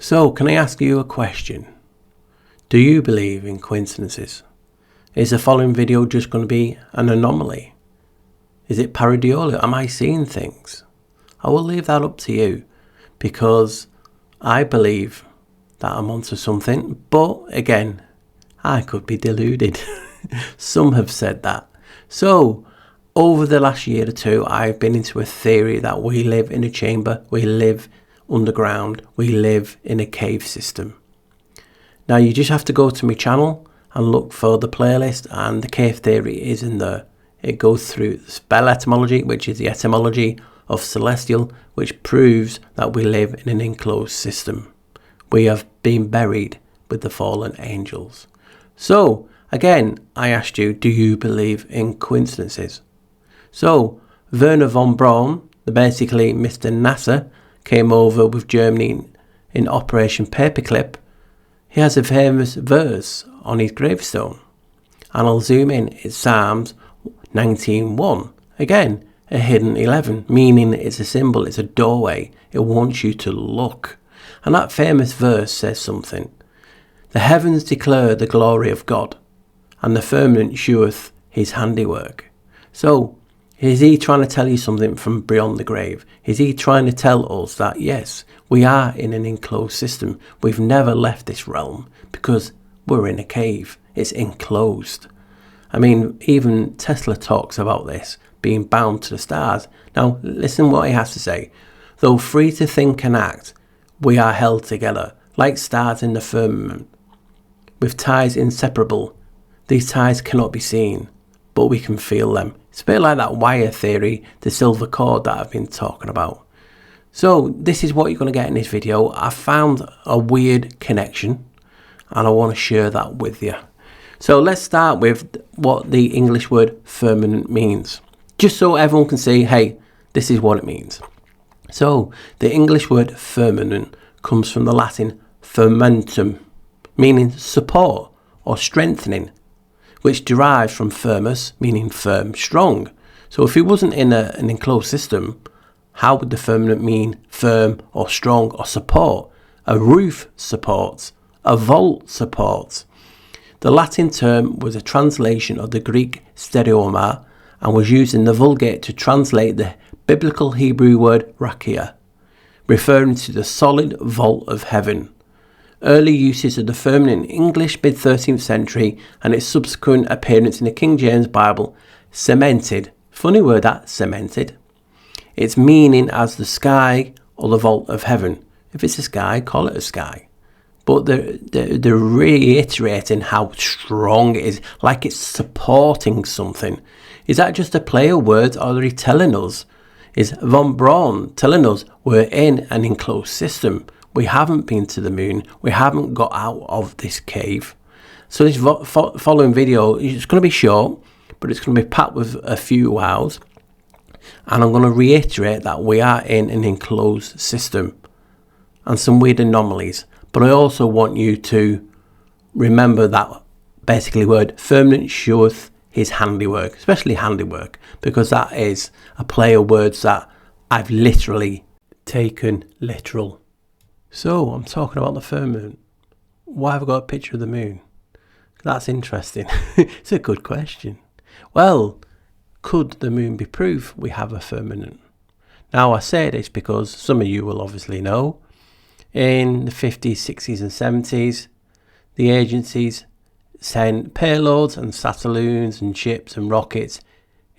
So, can I ask you a question? Do you believe in coincidences? Is the following video just going to be an anomaly? Is it pareidolia? Am I seeing things? I will leave that up to you, because I believe that I'm onto something, but again, I could be deluded. Some have said that. So, over the last year or two, I've been into a theory that we live in a chamber, we live underground, we live in a cave system. Now, you just have to go to my channel and look for the playlist, and the cave theory is in there. It goes through spell etymology, which is the etymology of celestial, which proves that we live in an enclosed system. We have been buried with the fallen angels. So, again, I asked you, do you believe in coincidences? So, Werner von Braun, basically Mr. NASA, came over with Germany in Operation Paperclip. He has a famous verse on his gravestone. And I'll zoom in, it's Psalms 19:1. Again, a hidden 11, meaning it's a symbol, it's a doorway. It wants you to look. And that famous verse says something. The heavens declare the glory of God, and the firmament sheweth his handiwork. So, is he trying to tell you something from beyond the grave? Is he trying to tell us that, yes, we are in an enclosed system. We've never left this realm because we're in a cave. It's enclosed. I mean, even Tesla talks about this, being bound to the stars. Now, listen what he has to say. Though free to think and act, we are held together, like stars in the firmament, with ties inseparable. These ties cannot be seen, but we can feel them. It's a bit like that wire theory, the silver cord that I've been talking about. So this is what you're going to get in this video. I found a weird connection and I want to share that with you. So let's start with what the English word firmament means. Just so everyone can see, hey, this is what it means. So the English word firmament comes from the Latin firmentum, meaning support or strengthening, which derives from firmus, meaning firm, strong. So if it wasn't in an enclosed system, how would the firmament mean firm or strong or support? A roof supports, a vault supports. The Latin term was a translation of the Greek stereoma and was used in the Vulgate to translate the biblical Hebrew word rakia, referring to the solid vault of heaven. Early uses of the firmament in English mid-13th century and its subsequent appearance in the King James Bible cemented, funny word that, cemented, its meaning as the sky or the vault of heaven. If it's a sky, call it a sky. But they're reiterating how strong it is, like it's supporting something. Is that just a play of words, or are they telling us? Is von Braun telling us we're in an enclosed system? We haven't been to the moon. We haven't got out of this cave. So this following video is going to be short, but it's going to be packed with a few wows. And I'm going to reiterate that we are in an enclosed system and some weird anomalies. But I also want you to remember that basically word firmament sheweth his handiwork, especially handiwork, because that is a play of words that I've literally taken literal. So I'm talking about the firmament. Why have I got a picture of the moon? That's interesting. It's a good question. Well, could the moon be proof we have a firmament? Now I say this because some of you will obviously know, in the 50s, 60s and 70s, the agencies sent payloads and satellites and ships and rockets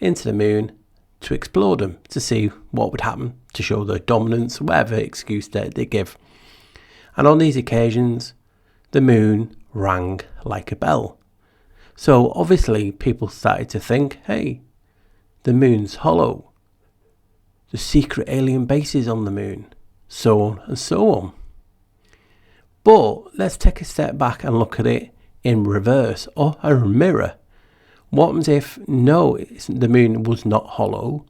into the moon to explore them, to see what would happen, to show their dominance, whatever excuse they give. And on these occasions, the moon rang like a bell. So obviously people started to think, hey, the moon's hollow. The secret alien bases on the moon, so on and so on. But let's take a step back and look at it in reverse, or a mirror. What happens if, no, the moon was not hollow,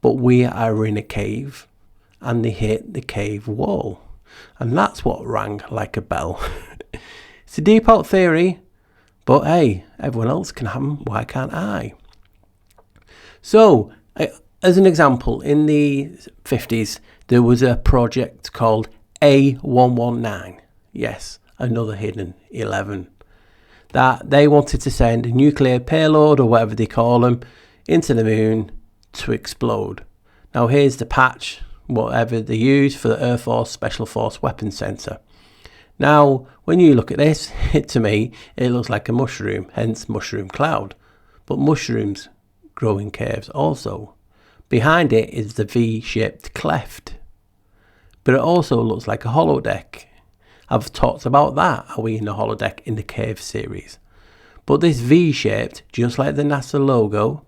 but we are in a cave and they hit the cave wall? And that's what rang like a bell. It's a deep out theory, but hey, everyone else can have them, why can't I? So, as an example, in the 50s, there was a project called A119. Yes, another hidden 11. That they wanted to send a nuclear payload, or whatever they call them, into the moon to explode. Now here's the patch, whatever they use for the Air Force Special Force Weapons Center. Now, when you look at this, to me, it looks like a mushroom, hence mushroom cloud. But mushrooms grow in caves also. Behind it is the V-shaped cleft. But it also looks like a holodeck. I've talked about that, are we in the holodeck in the cave series. But this V-shaped, just like the NASA logo,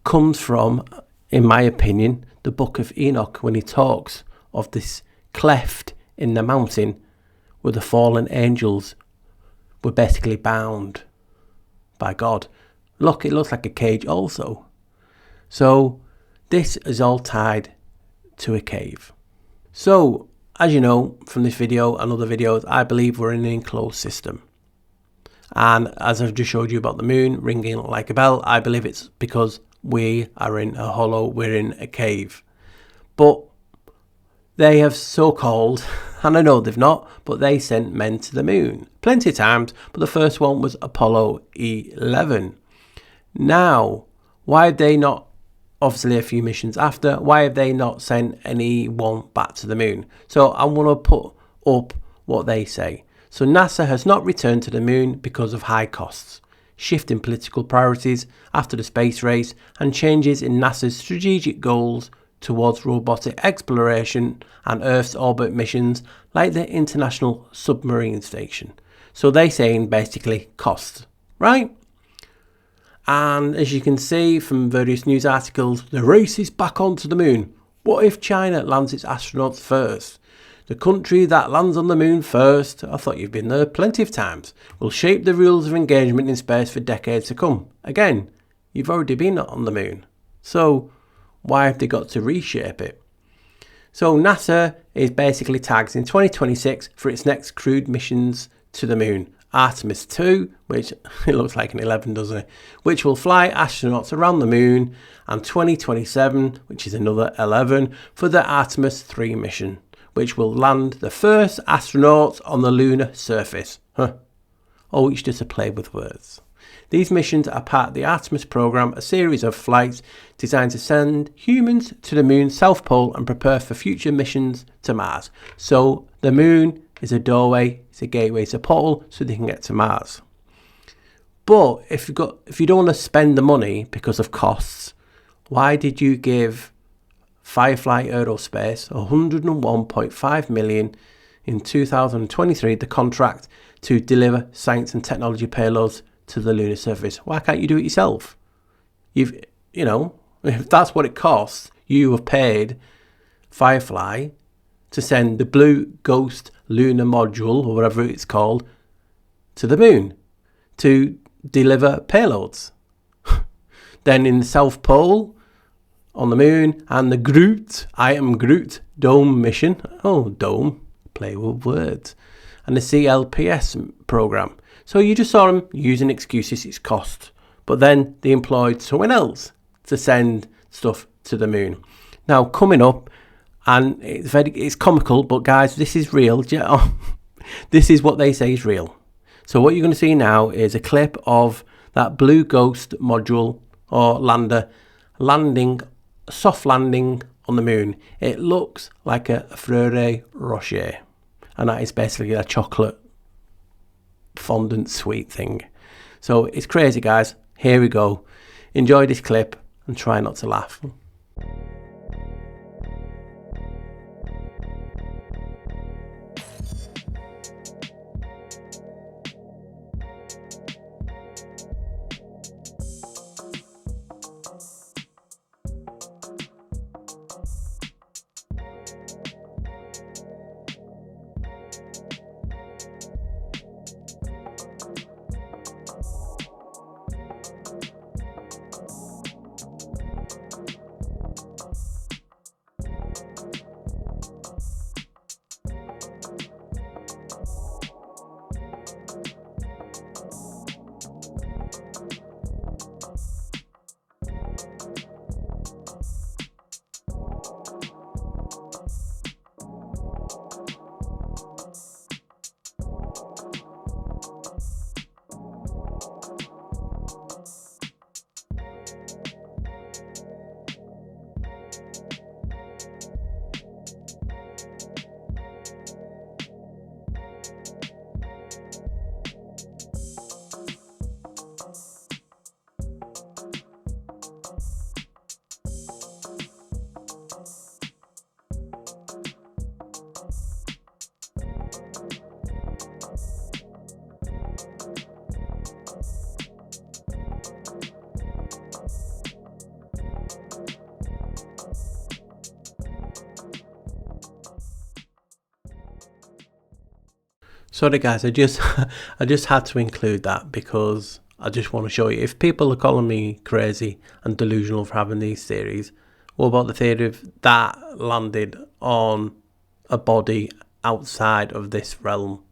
comes from, in my opinion, the Book of Enoch, when he talks of this cleft in the mountain where the fallen angels were basically bound by God. Look, it looks like a cage also. So this is all tied to a cave. So, as you know from this video and other videos, I believe we're in an enclosed system. And as I've just showed you about the moon ringing like a bell, I believe it's because we are in a hollow, we're in a cave. But they have so-called, and I know they've not, but they sent men to the moon plenty of times, but the first one was Apollo 11. Now, why have they not, obviously a few missions after, why have they not sent anyone back to the moon? So I want to put up what they say. So NASA has not returned to the moon because of high costs, shift in political priorities after the space race, and changes in NASA's strategic goals towards robotic exploration and Earth's orbit missions like the International Submarine Station. So they're saying basically cost, right? And as you can see from various news articles, the race is back onto the moon. What if China lands its astronauts first? The country that lands on the moon first, I thought you've been there plenty of times, will shape the rules of engagement in space for decades to come. Again, you've already been on the moon. So why have they got to reshape it? So NASA is basically tagged in 2026 for its next crewed missions to the moon. Artemis 2, which it looks like an 11, doesn't it? Which will fly astronauts around the moon, and 2027, which is another 11, for the Artemis 3 mission, which will land the first astronauts on the lunar surface. Oh, it's just a play with words. These missions are part of the Artemis program, a series of flights designed to send humans to the moon's south pole and prepare for future missions to Mars. So the moon is a doorway, it's a gateway, it's a portal so they can get to Mars. But if you don't want to spend the money because of costs, why did you give Firefly Aerospace 101.5 million in 2023 the contract to deliver science and technology payloads to the lunar surface? Why can't you do it yourself? If that's what it costs, you have paid Firefly to send the Blue Ghost lunar module, or whatever it's called, to the moon to deliver payloads. Then in the South Pole, on the moon, and the Groot, I Am Groot Dome mission. Oh, Dome, play with words. And the CLPS program. So you just saw them using excuses, it's cost. But then they employed someone else to send stuff to the moon. Now, coming up, and it's comical, but guys, this is real. This is what they say is real. So what you're going to see now is a clip of that Blue Ghost module or lander soft landing on the moon. It looks like a Ferrero Rocher, and that is basically a chocolate fondant sweet thing. So it's crazy, guys. Here we go. Enjoy this clip and try not to laugh. Sorry guys, I just I just had to include that because I just want to show you. If people are calling me crazy and delusional for having these theories, what about the theory of that landed on a body outside of this realm?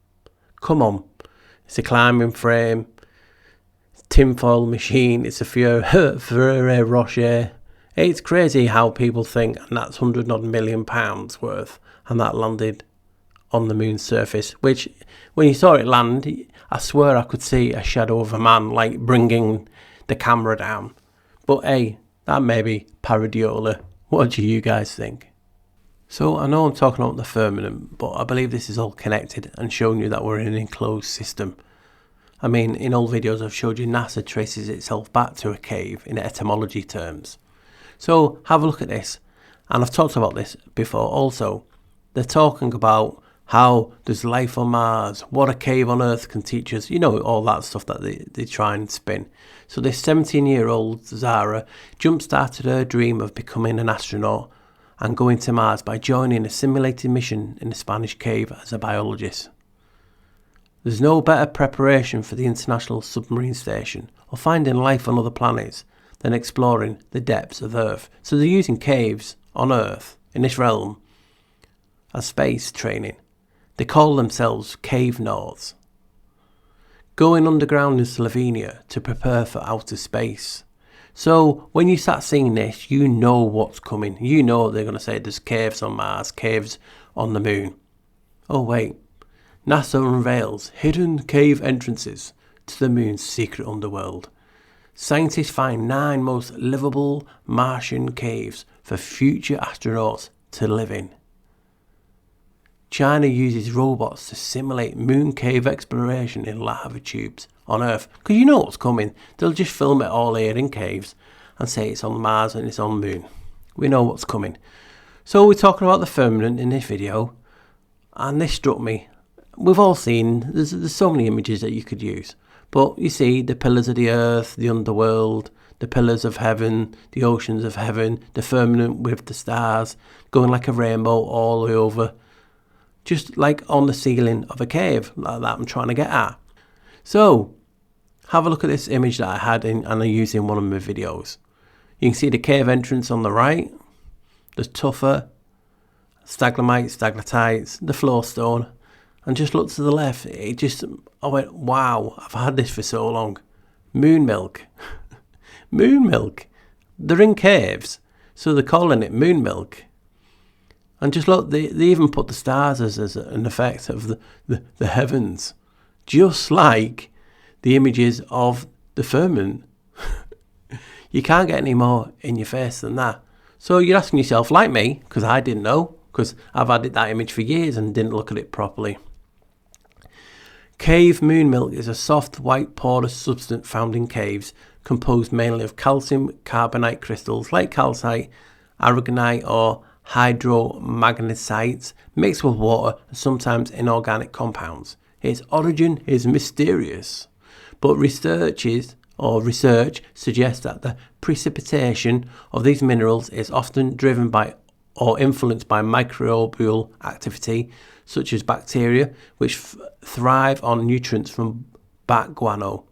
Come on. It's a climbing frame, tinfoil machine, it's a Ferrero Rocher. It's crazy how people think, and that's £100 million worth, and that landed on the moon's surface, which when you saw it land, I swear I could see a shadow of a man like bringing the camera down. But hey, that may be pareidolia. What do you guys think? So I know I'm talking about the firmament, but I believe this is all connected and showing you that we're in an enclosed system. I mean, in all videos I've showed you NASA traces itself back to a cave in etymology terms. So have a look at this, and I've talked about this before also. They're talking about how there's life on Mars, what a cave on Earth can teach us, you know, all that stuff that they try and spin. So this 17-year-old Zara jump-started her dream of becoming an astronaut and going to Mars by joining a simulated mission in a Spanish cave as a biologist. There's no better preparation for the International Submarine Station or finding life on other planets than exploring the depths of Earth. So they're using caves on Earth, in this realm, as space training. They call themselves cave nauts. Going underground in Slovenia to prepare for outer space. So when you start seeing this, you know what's coming. You know they're going to say there's caves on Mars, caves on the moon. Oh wait, NASA unveils hidden cave entrances to the moon's secret underworld. Scientists find 9 most livable Martian caves for future astronauts to live in. China uses robots to simulate moon cave exploration in lava tubes on Earth. Because you know what's coming. They'll just film it all here in caves and say it's on Mars and it's on the moon. We know what's coming. So we're talking about the firmament in this video. And this struck me. We've all seen, there's so many images that you could use. But you see the pillars of the earth, the underworld, the pillars of heaven, the oceans of heaven, the firmament with the stars, going like a rainbow all the way over. Just like on the ceiling of a cave, like that I'm trying to get at. So, have a look at this image that I had and I used in one of my videos. You can see the cave entrance on the right, the tufa, stalagmites, stalactites, the floor stone, and just look to the left. I went, wow, I've had this for so long. Moon milk. Moon milk. They're in caves, so they're calling it moon milk. And just look, they even put the stars as an effect of the heavens. Just like the images of the firmament. You can't get any more in your face than that. So you're asking yourself, like me, because I didn't know, because I've had that image for years and didn't look at it properly. Cave moon milk is a soft, white, porous substance found in caves, composed mainly of calcium carbonate crystals like calcite, aragonite or hydromagnesite mixed with water and sometimes inorganic compounds. Its origin is mysterious, but research suggests that the precipitation of these minerals is often driven by or influenced by microbial activity such as bacteria which thrive on nutrients from bat guano.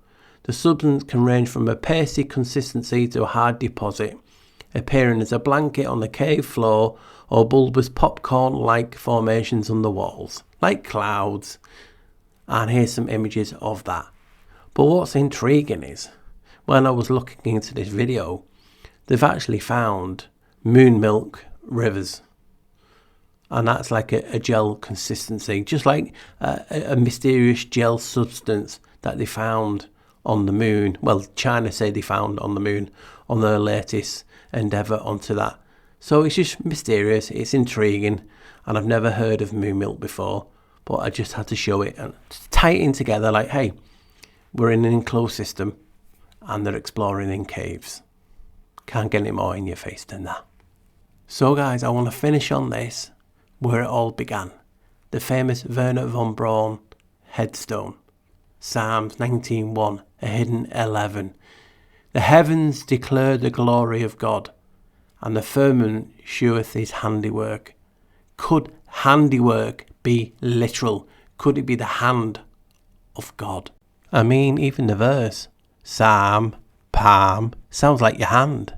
The substance can range from a pasty consistency to a hard deposit, appearing as a blanket on the cave floor or bulbous popcorn-like formations on the walls, like clouds. And here's some images of that. But what's intriguing is, when I was looking into this video, they've actually found moon milk rivers. And that's like a gel consistency, just like a mysterious gel substance that they found on the moon. Well, China say they found on the moon on their latest endeavour onto that. So it's just mysterious, it's intriguing, and I've never heard of moon milk before, but I just had to show it and tie it in together like, hey, we're in an enclosed system and they're exploring in caves. Can't get any more in your face than that. So guys, I want to finish on this, where it all began. The famous Werner von Braun headstone. Psalms 19:1, a hidden 11. The heavens declare the glory of God, and the firmament sheweth his handiwork. Could handiwork be literal? Could it be the hand of God? I mean, even the verse, Psalm, palm, sounds like your hand.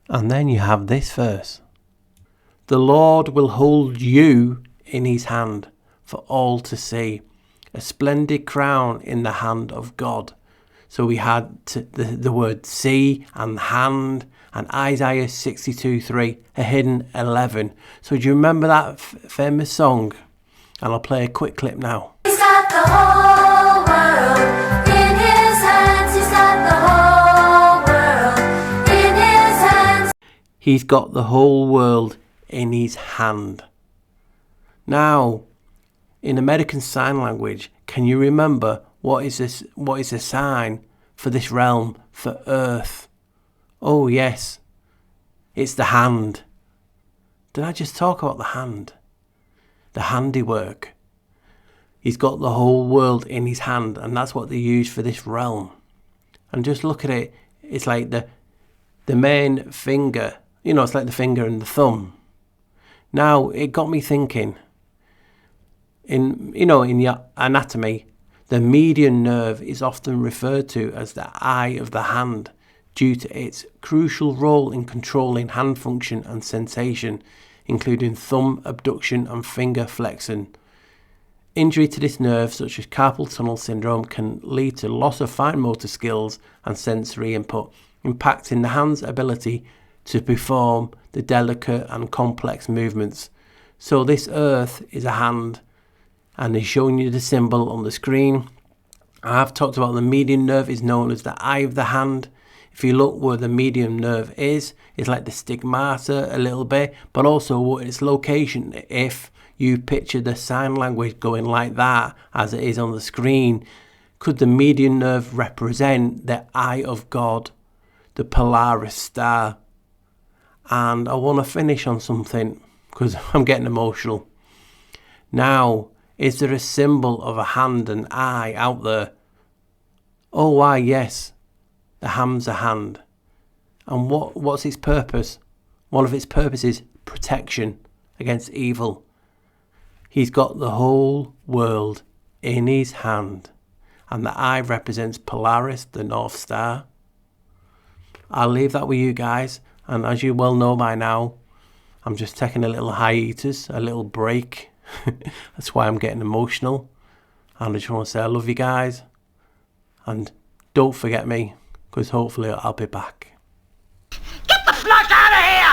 And then you have this verse. The Lord will hold you in his hand for all to see. A splendid crown in the hand of God. So we had the word see and hand, and Isaiah 62:3, a hidden 11. So do you remember that famous song? And I'll play a quick clip now. He's got the whole world in his hands. He's got the whole world in his hands. He's got the whole world in his hand. Now, in American Sign Language, can you remember what is a sign for this realm, for Earth? Oh yes, it's the hand. Did I just talk about the hand? The handiwork. He's got the whole world in his hand, and that's what they use for this realm. And just look at it, it's like the main finger, it's like the finger and the thumb. Now, it got me thinking, in the anatomy, the median nerve is often referred to as the eye of the hand due to its crucial role in controlling hand function and sensation, including thumb abduction and finger flexion. Injury to this nerve, such as carpal tunnel syndrome, can lead to loss of fine motor skills and sensory input, impacting the hand's ability to perform the delicate and complex movements. So this earth is a hand, and they're showing you the symbol on the screen. I've talked about the median nerve is known as the eye of the hand. If you look where the median nerve is, it's like the stigmata a little bit, but also what its location. If you picture the sign language going like that, as it is on the screen, could the median nerve represent the eye of God, the Polaris star? And I want to finish on something, because I'm getting emotional. Now, is there a symbol of a hand and eye out there? Oh, why, yes. The hand's a hand. And what's its purpose? One of its purposes, protection against evil. He's got the whole world in his hand. And the eye represents Polaris, the North Star. I'll leave that with you guys. And as you well know by now, I'm just taking a little hiatus, a little break. That's why I'm getting emotional. And I just want to say I love you guys. And don't forget me, because hopefully I'll be back. Get the fuck out of here!